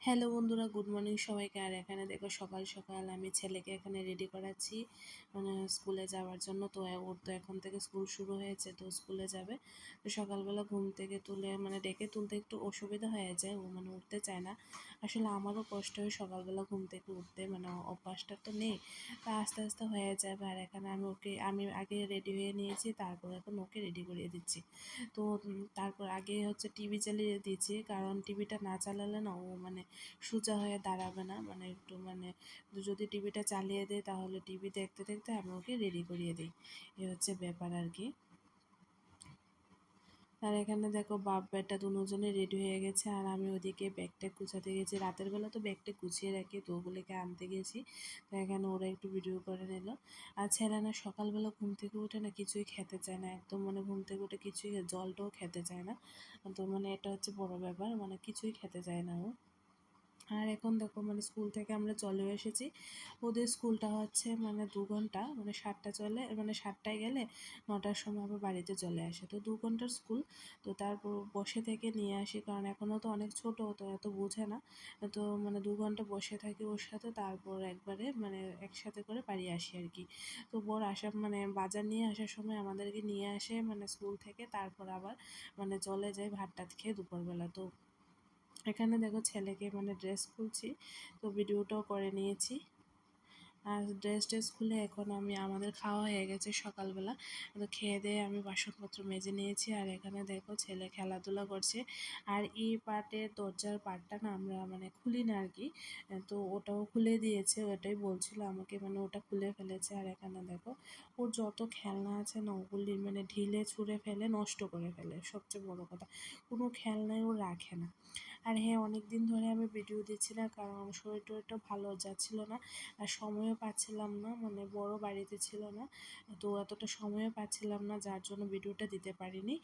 Hello বন্ধুরা, good morning সবাইকে। আর এখানে দেখো সকাল সকাল আমি ছেলেকে এখানে রেডি করাচ্ছি মানে স্কুলে যাওয়ার জন্য। তো ওর তো এখন থেকে স্কুল শুরু হয়েছে, তো স্কুলে যাবে। তো সকালবেলা ঘুম থেকে তুলে মানে ডেকে তুলতে একটু অসুবিধা হয়ে যায়, ও মানে উঠতে চায় না। আসলে আমারও কষ্ট হয় সকালবেলা ঘুম থেকে উঠতে, মানে অভ্যাসটা তো নেই, তা আস্তে আস্তে হয়ে যাবে। আর এখানে আমি আগে রেডি হয়ে নিয়েছি, তারপর এখন ওকে রেডি করিয়ে দিচ্ছি। তো তারপর আগে হচ্ছে টিভি চালিয়ে দিয়েছি, কারণ টিভিটা না চালালে না ও মানে সোজা হয়ে দাঁড়াবে না, মানে একটু মানে যদি টিভিটা চালিয়ে দেয় তাহলে টিভি দেখতে দেখতে আমি ওকে রেডি করিয়ে দিই। এ হচ্ছে ব্যাপার আর কি। আর এখানে দেখো বাপ বেটা দুজনে রেডি হয়ে গেছে, আর আমি ওদিকে ব্যাগটা গুছাতে গেছি। রাতের বেলা তো ব্যাগটা গুছিয়ে রাখি, তো ওগুলোকে আনতে গেছি। তো এখানে ওরা একটু ভিডিও করে নিল। আর ছেলে না সকালবেলা ঘুম থেকে উঠে না কিছুই খেতে চায় না, একদম মানে ঘুম থেকে উঠে কিছুই জলটাও খেতে চায় না। তো মানে এটা হচ্ছে বড় ব্যাপার, মানে কিছুই খেতে চায় না ও। আর এখন দেখো মানে স্কুল থেকে আমরা চলে এসেছি। ওদের স্কুলটা হচ্ছে মানে 2 ঘন্টা, মানে 7টা চলে, মানে 7টায় গেলে 9টার সময় আবার বাড়িতে চলে আসে। তো 2 ঘন্টার স্কুল। তো তারপর বসে থেকে নিয়ে আসি, কারণ এখনও তো অনেক ছোট, তো এত বোঝে না। তো মানে 2 ঘন্টা বসে থাকি ওর সাথে, তারপর একবারে মানে একসাথে করে বাড়ি আসি আর কি। তো বোর আসা মানে বাজার নিয়ে আসার সময় আমাদেরকে নিয়ে আসে মানে স্কুল থেকে, তারপর আবার মানে চলে যায় ভাত টাত খেয়ে দুপুরবেলা। তো এখানে দেখো ছেলেকে মানে ড্রেস খুলছি, তো ভিডিওটাও করে নিয়েছি। আর ড্রেস খুলে এখন আমাদের খাওয়া হয়ে গেছে সকালবেলা। তো খেয়ে দিয়ে আমি বাসনপত্র মেজে নিয়েছি। আর এখানে দেখো ছেলে খেলাধুলা করছে। আর এই পার্টের দরজার পার্টটা না আমরা মানে খুলি না আর কি, তো ওটাও খুলে দিয়েছে। ওটাই বলছিল আমাকে, মানে ওটা খুলে ফেলেছে। আর এখানে দেখো ওর যত খেলনা আছে না ওগুলি মানে ঢিলে ছুঁড়ে ফেলে, নষ্ট করে ফেলে। সবচেয়ে বড় কথা, কোনো খেলনাই ও রাখে না। আর হ্যাঁ, অনেক দিন ধরে আমি ভিডিও দিচ্ছি না, কারণ শরীর টরীরটা ভালো যাচ্ছিল না, আর সময়ও পাচ্ছিলাম না, মানে বড় বাড়িতে ছিল না, তো এতটা সময়ও পাচ্ছিলাম না, যার জন্য ভিডিওটা দিতে পারিনি।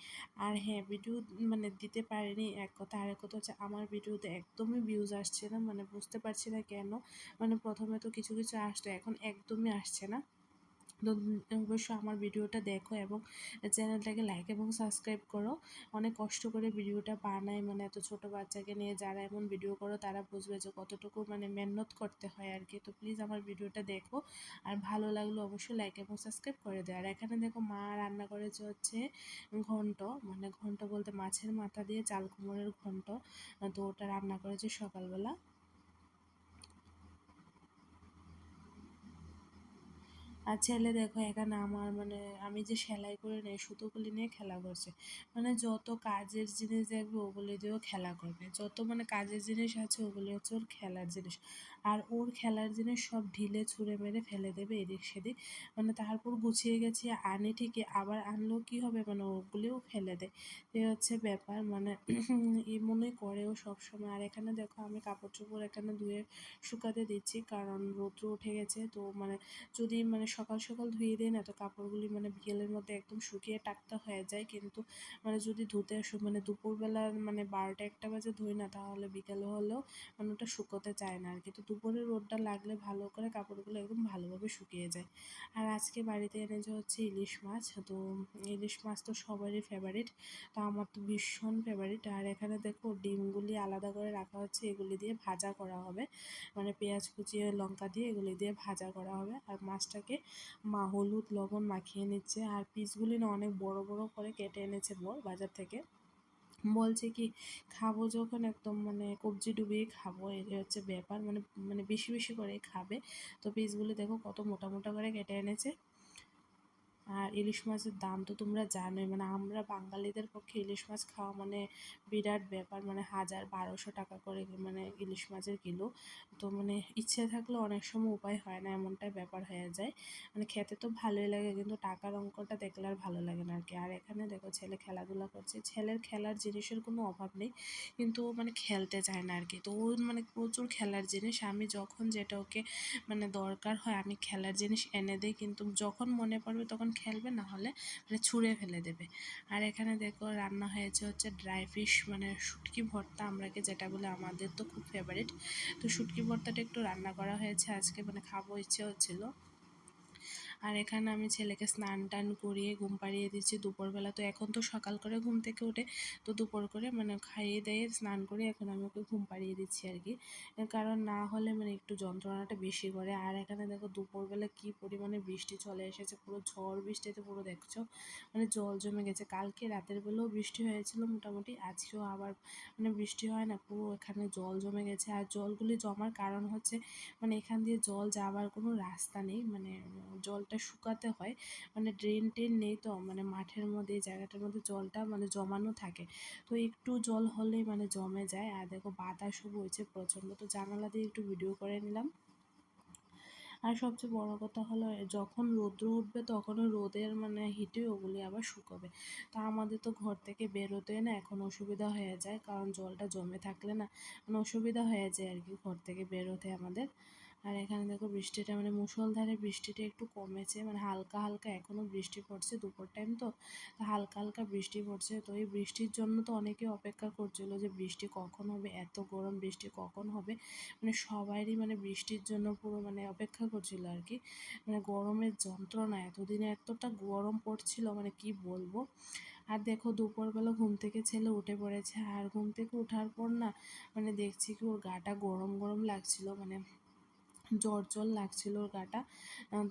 আর হ্যাঁ, ভিডিও মানে দিতে পারিনি এক কথা। আর এক কথা হচ্ছে আমার ভিডিওতে একদমই ভিউজ আসছে না, মানে বুঝতে পারছি না কেন। মানে প্রথমে তো কিছু কিছু আসতো, এখন একদমই আসছে না। তো অবশ্যই আমার ভিডিওটা দেখো এবং চ্যানেলটাকে লাইক এবং সাবস্ক্রাইব করো। অনেক কষ্ট করে ভিডিওটা বানাই, মানে এত ছোট বাচ্চাকে নিয়ে যারা এমন ভিডিও করো তারা বুঝবে যে কতটুকু মানে মেহনত করতে হয় আর কি। তো প্লিজ আমার ভিডিওটা দেখো, আর ভালো লাগলে অবশ্যই লাইক এবং সাবস্ক্রাইব করে দেয়। আর এখানে দেখো মা রান্না করেছে হচ্ছে ঘন্ট, মানে ঘন্ট বলতে মাছের মাথা দিয়ে চাল কুমড়োর ঘন্ট। তো ওটা রান্না করেছে সকালবেলা। আর ছেলে দেখো এখানে আমার মানে আমি যে সেলাই করে নেই সুতোগুলি নিয়ে খেলা করছে। মানে যত কাজের জিনিস দেখবে ওগুলি দিয়েও খেলা করবে, যত মানে কাজের জিনিস আছে ওগুলি হচ্ছে ওর খেলার জিনিস। আর ওর খেলার জিনিস সব ঢিলে ছুঁড়ে মেরে ফেলে দেবে এদিক সেদিক। মানে তারপর গুছিয়ে গেছি আনি ঠিকই, আবার আনলেও কী হবে, মানে ওগুলিও ফেলে দেয়। এই হচ্ছে ব্যাপার, মানে এই মনে করে ও সবসময়। আর এখানে দেখো আমি কাপড় চোপড় এখানে ধুয়ে শুকাতে দিচ্ছি, কারণ রৌদ্র উঠে গেছে। তো মানে যদি মানে সকাল সকাল ধুয়ে দিই না, তো কাপড়গুলি মানে বিকেলের মধ্যে একদম শুকিয়ে টাটকা হয়ে যায়। কিন্তু মানে যদি ধুতে মানে দুপুরবেলা মানে 12টা 1টা বাজে ধুই না, তাহলে বিকেলে হলেও মানে ওটা শুকোতে চায় না আর কি। তো দুপুরের রোদটা লাগলে ভালো করে কাপড়গুলো একদম ভালোভাবে শুকিয়ে যায়। আর আজকে বাড়িতে এনেছে হচ্ছে ইলিশ মাছ। তো ইলিশ মাছ তো সবারই ফেভারিট, তো আমার তো ভীষণ ফেভারিট। আর এখানে দেখো ডিমগুলি আলাদা করে রাখা হচ্ছে, এগুলি দিয়ে ভাজা করা হবে, মানে পেঁয়াজ কুচিয়ে লঙ্কা দিয়ে এগুলি দিয়ে ভাজা করা হবে। আর মাছটাকে মা হলুদ লবণ মাখিয়ে নিচ্ছে। আর পিসগুলি না অনেক বড় বড় করে কেটে এনেছে বর বাজার থেকে। বলছে কি খাবো যখন একদম মানে কবজি ডুবিয়ে খাবো, এই হচ্ছে ব্যাপার, মানে মানে বেশি বেশি করে খাবে। তো পিসগুলি দেখো কত মোটা মোটা করে কেটে এনেছে। আর ইলিশ মাছের দাম তো তোমরা জানোই, মানে আমরা বাঙালিদের পক্ষে ইলিশ মাছ খাওয়া মানে বিরাট ব্যাপার, মানে 1000-1200 টাকা করে মানে ইলিশ মাছের কিলো। তো মানে ইচ্ছে থাকলে অনেক সময় উপায় হয় না, এমনটাই ব্যাপার হয়ে যায়। মানে খেতে তো ভালোই লাগে, কিন্তু টাকার অঙ্কটা দেখলে আর ভালো লাগে না আর কি। আর এখানে দেখো ছেলে খেলাধুলা করছে, ছেলের খেলার জিনিসের কোনো অভাব নেই, কিন্তু ও মানে খেলতে চায় না আর কি। তো ওর মানে প্রচুর খেলার জিনিস, আমি যখন যেটা ওকে মানে দরকার হয় আমি খেলার জিনিস এনে দিই, কিন্তু যখন মনে পড়বে তখন খেলবে, না হলে মানে ছুঁড়ে ফেলে দেবে। আর এখানে দেখো রান্না হয়েছে হচ্ছে ড্রাই ফিশ, মানে শুটকি ভর্তা আমরাকে যেটা বলে, আমাদের তো খুব ফেভারিট। তো শুটকি ভর্তাটা একটু রান্না করা হয়েছে আজকে, মানে খাবো ইচ্ছে হচ্ছিলো। আর এখানে আমি ছেলেকে স্নান টান করিয়ে ঘুম পাড়িয়ে দিচ্ছি দুপুরবেলা। তো এখন তো সকাল করে ঘুম থেকে ওঠে, তো দুপুর করে মানে খাইয়ে দিয়ে স্নান করে এখন আমি ওকে ঘুম পাড়িয়ে দিচ্ছি আর কি। কারণ না হলে মানে একটু যন্ত্রণাটা বেশি করে। আর এখানে দেখো দুপুরবেলা কি পরিমাণে বৃষ্টি চলে এসেছে, পুরো ঝড় বৃষ্টিতে পুরো দেখছো মানে জল জমে গেছে। কালকে রাতের বেলাও বৃষ্টি হয়েছিল মোটামুটি, আজকেও আবার মানে বৃষ্টি হয় না, পুরো এখানে জল জমে গেছে। আর জলগুলি জমার কারণ হচ্ছে মানে এখান দিয়ে জল যাওয়ার কোনো রাস্তা নেই, মানে জলটা শুকাতে হয়, মানে ড্রেন টেন নেই, তো মানে মাঠের মধ্যে এই জায়গাটার মধ্যে জলটা মানে জমানো থাকে, তো একটু জল হলেই মানে জমে যায়। আর দেখো বাতাসও বইছে প্রচণ্ড, তো জানালা দিয়ে একটু ভিডিও করে নিলাম। আর সবচেয়ে বড় কথা হলো যখন রৌদ্র উঠবে তখনও রোদের মানে হিটে ওগুলি আবার শুকোবে। তা আমাদের তো ঘর থেকে বেরোতে না এখন অসুবিধা হয়ে যায়, কারণ জলটা জমে থাকলে না মানে অসুবিধা হয়ে যায় আর কি ঘর থেকে বেরোতে আমাদের। আর এখানে দেখো বৃষ্টিটা মানে মুষলধারে বৃষ্টিটা একটু কমেছে, মানে হালকা হালকা এখনও বৃষ্টি পড়ছে, দুপুর টাইম তো হালকা হালকা বৃষ্টি পড়ছে। তো এই বৃষ্টির জন্য তো অনেকে অপেক্ষা করছিল যে বৃষ্টি কখন হবে, এত গরম বৃষ্টি কখন হবে, মানে সবারই মানে বৃষ্টির জন্য পুরো মানে অপেক্ষা করছিল আর কি। মানে গরমের যন্ত্রণা, এতদিনে এতটা গরম পড়ছিল মানে কি বলবো। আর দেখো দুপুরবেলা ঘুম থেকে ছেলে উঠে পড়েছে, আর ঘুম থেকে ওঠার পর না মানে দেখছি কি ওর গাটা গরম গরম লাগছিল, মানে জ্বর জ্বর লাগছিল ওর গাটা।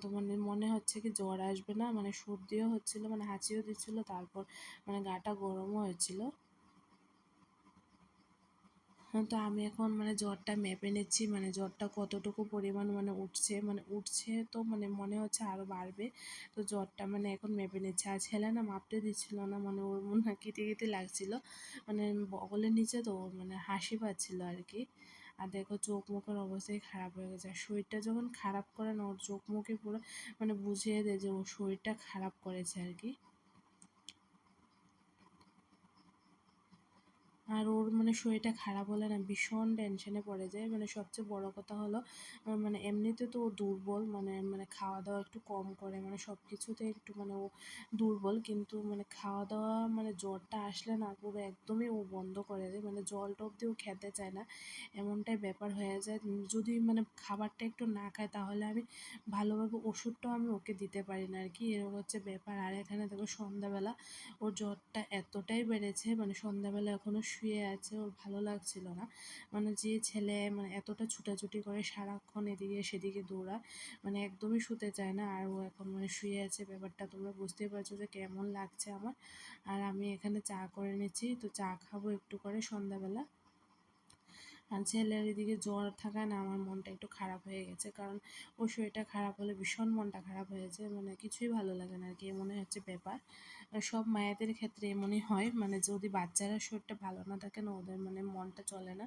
তো মানে মনে হচ্ছে কি জ্বর আসবে না, মানে সর্দিও হচ্ছিল, মানে হাঁচিও দিচ্ছিল, তারপর মানে গাটা গরমও হচ্ছিল। হ্যাঁ, তো আমি এখন মানে জ্বরটা মেপে নিচ্ছি, মানে জ্বরটা কতটুকু পরিমাণ মানে উঠছে তো মানে মনে হচ্ছে আরও বাড়বে। তো জ্বরটা মানে এখন মেপে নিচ্ছে। আর ছেলে না মাপতে দিচ্ছিল না, মানে ওর মনে হয় কিতে কিতে লাগছিল, মানে বগলের নিচে তো ওর মানে হাসি পাচ্ছিল আর কি। আর দেখো চোখ মুখের অবস্থাই খারাপ হয়ে গেছে। আর শরীরটা যখন খারাপ করে না ওর চোখ মুখে পুরো মানে বুঝিয়ে দেয় যে ওর শরীরটা খারাপ করেছে আর কি। আর ওর মানে শরীরটা খারাপ হলে না ভীষণ টেনশনে পড়ে যায়। মানে সবচেয়ে বড় কথা হলো মানে এমনিতে তো ও দুর্বল, মানে মানে খাওয়া দাওয়া একটু কম করে, মানে সব কিছুতে একটু মানে ও দুর্বল, কিন্তু মানে খাওয়া দাওয়া মানে জ্বরটা আসলে না পুরো একদমই ও বন্ধ করে দেয়, মানে জলটা অব্দি ও খেতে চায় না, এমনটাই ব্যাপার হয়ে যায়। যদি মানে খাবারটা একটু না খায় তাহলে আমি ভালোভাবে ওষুধটাও আমি ওকে দিতে পারি না আর কি, এরকম হচ্ছে ব্যাপার। আর এখানে দেখো সন্ধ্যাবেলা ওর জ্বরটা এতটাই বেড়েছে, মানে সন্ধ্যাবেলা এখনও শুয়ে আছে, ওর ভালো লাগছিল না। মানে যে ছেলে মানে এতটা ছুটাছুটি করে সারাক্ষণ এদিকে সেদিকে দৌড়ায়, মানে একদমই শুতে চায় না, আর ও এখন মানে শুয়ে আছে, ব্যাপারটা তোমরা বুঝতেই পারছো যে কেমন লাগছে আমার। আর আমি এখানে চা করে নিচ্ছি, তো চা খাবো একটু করে সন্ধ্যাবেলা। আর ছেলের এদিকে জ্বর থাকায় না আমার মনটা একটু খারাপ হয়ে গেছে, কারণ ওর শরীরটা খারাপ হলে ভীষণ মনটা খারাপ হয়েছে, মানে কিছুই ভালো লাগে না আর কি, মনে হচ্ছে ব্যাপার। আর সব মায়েদের ক্ষেত্রে এমনই হয়, মানে যদি বাচ্চারা শরীরটা ভালো না থাকে না ওদের মানে মনটা চলে না,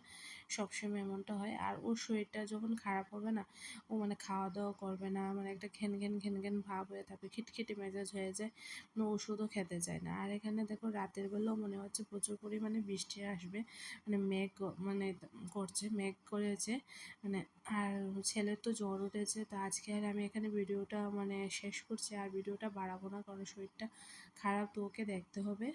সবসময় এমনটা হয়। আর ওর শরীরটা যখন খারাপ হবে না ও মানে খাওয়া দাওয়া করবে না, মানে একটা ঘেন ঘেন ঘেন ঘেন ভাব হয়ে থাকবে, খিটখিটে মেজাজ হয়ে যায়, মানে ওষুধও খেতে চায় না। আর এখানে দেখো রাতের বেলাও মনে হচ্ছে প্রচুর পরিমাণে বৃষ্টি আসবে, মানে মেঘ মানে করছে, মেঘ করেছে মানে। আর ছেলের তো জ্বর উঠেছে, তো আজকে আর আমি এখানে ভিডিওটা মানে শেষ করছি, আর ভিডিওটা বাড়াবো না, কারণ শরীরটা খারাপ, তো ওকে দেখতে হবে।